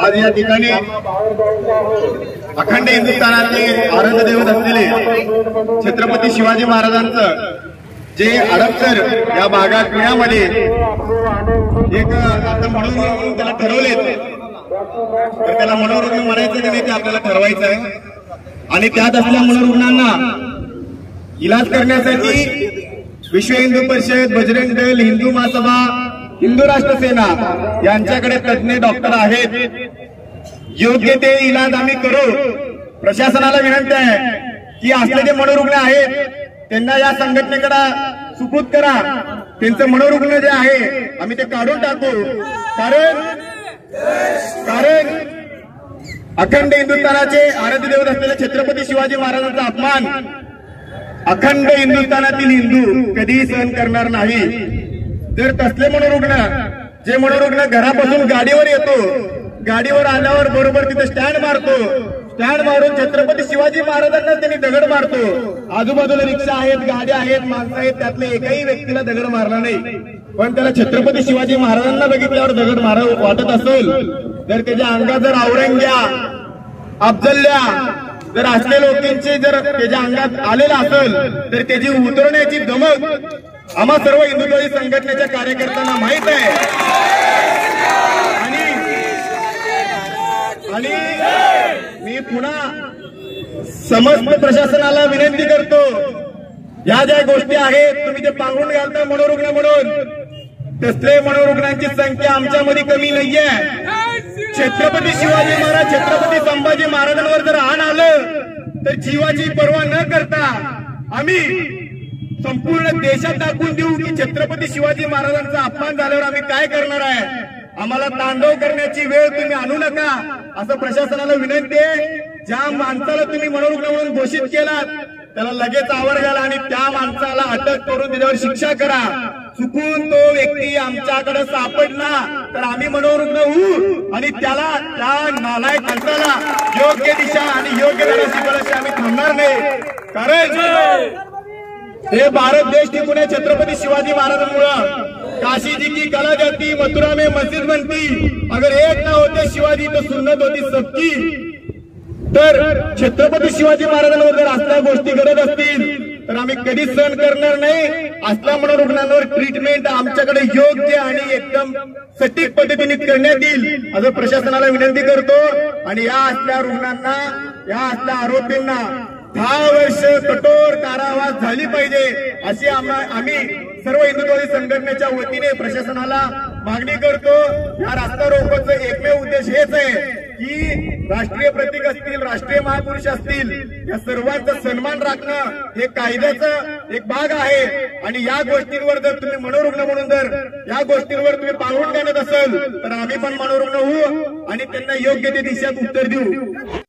आज या ठिकाणी अखंड हिंदुस्थानातले आराध्य दैवत असलेले छत्रपती शिवाजी महाराजांचं जे अडप्टर या बागा क्रीडामध्ये एक आता म्हणून त्याला ठरवले, तर त्याला मनोरुग्ण म्हणायचं की नाही ते आपल्याला ठरवायचं आहे। आणि त्यात असल्या मनोरुग्णांना इलाज करण्यासाठी विश्व हिंदू परिषद, बजरंग दल, हिंदू महासभा, हिंदू राष्ट्र सेना यांच्याकडे तज्ञ डॉक्टर आहेत। योग्य ते इलाज आम्ही करू। प्रशासनाला विनंती आहे की असले जे मनोरुग्ण आहेत त्यांना या संघटनेकडे सुपूर्द करा। त्यांचं मनोरुग्ण जे आहे आम्ही ते काढून टाकू, कारण अखंड हिंदुस्थानाचे आराध्य दैवत असलेले छत्रपती शिवाजी महाराजांचा अपमान अखंड हिंदुस्थानातील हिंदू कधीही सहन करणार नाही। जर तसले मनोरुग्ण, जे मनोरुग्ण घरापासून गाडीवर येतो, गाडीवर आल्यावर बरोबर तिथे स्टँड मारतो, स्टँड मारून छत्रपती शिवाजी महाराजांना त्यांनी दगड मारतो, आजूबाजूला रिक्षा आहेत, गाड्या आहेत, माणसं आहेत, त्यातल्या एकाही व्यक्तीला दगड मारला नाही, पण त्याला छत्रपती शिवाजी महाराजांना बघितल्यावर दगड वाटत असेल, तर त्याच्या अंगात जर औरंग्या, अफजल्या जर असले लोकांचे जर त्याच्या अंगात आलेला असेल तर त्याची उतरवण्याची दमक आम्हा सर्व हिंदुत्ववादी संघटनेच्या कार्यकर्त्यांना माहित आहे। आणि मी पुन्हा समस्त प्रशासनाला विनंती करतो, या ज्या गोष्टी आहेत तुम्ही ते पांघरून घालता मनोरुग्ण म्हणून, तसले मनोरुग्णांची संख्या आमच्यामध्ये कमी नाहीये। छत्रपती शिवाजी महाराज, छत्रपती संभाजी महाराजांवर जर आण आलं तर जीवाची पर्वा न करता आम्ही संपूर्ण देशात दाखवून देऊ की छत्रपती शिवाजी महाराजांचा अपमान झाल्यावर आम्ही काय करणार आहे। आम्हाला तांडव करण्याची वेळ तुम्ही आणू नका असं प्रशासनाला विनंती आहे। ज्या माणसाला तुम्ही मनोरुग्ण म्हणून घोषित केलात त्याला लगेच आवर घाला आणि त्या माणसाला अटक करून त्याच्यावर शिक्षा करा। चुकून तो व्यक्ती आमच्याकडे सापडला तर आम्ही मनोरुग्ण होऊ आणि त्याला, त्या नालायक माणसाला योग्य दिशा आणि योग्य धडा शिकवल्याशिवाय आम्ही थांबणार नाही। कारण हे भारत देश टिकून आहे छत्रपती शिवाजी महाराजांमुळे। काशी जी की कला जाती, मथुरा में मस्जिद बनती, अगर एक ना होते शिवाजी तो सुन्नत होती सबकी। तर छत्रपती शिवाजी महाराजांवर जर असल्या गोष्टी घडत असतील तर आम्ही कधीच सहन करणार नाही। असल्या मनोरुग्णांवर ट्रीटमेंट आमच्याकडे योग्य आणि एकदम सटीक पद्धतीने करण्यात येईल असं प्रशासनाला विनंती करतो। आणि या असल्या रुग्णांना, या असल्या आरोपींना 10 वर्ष कठोर कारावास झाली पाहिजे अशी आम्ही सर्व हिंदुत्ववादी संघटनेच्या वतीने प्रशासनाला मागणी करतो। या रस्ता रोकोचा एकमेव उद्देश हेच आहे की राष्ट्रीय प्रतीक असतील, राष्ट्रीय महापुरुष असतील, या सर्वांचा सन्मान राखणं हे कायद्याचा एक भाग आहे। आणि या गोष्टींवर जर तुम्ही मनोरुग्ण म्हणून जर या गोष्टींवर तुम्ही पांघरून घालत असाल तर आम्ही पण मनोरुग्ण होऊ आणि त्यांना योग्य ते दिशेत उत्तर देऊ।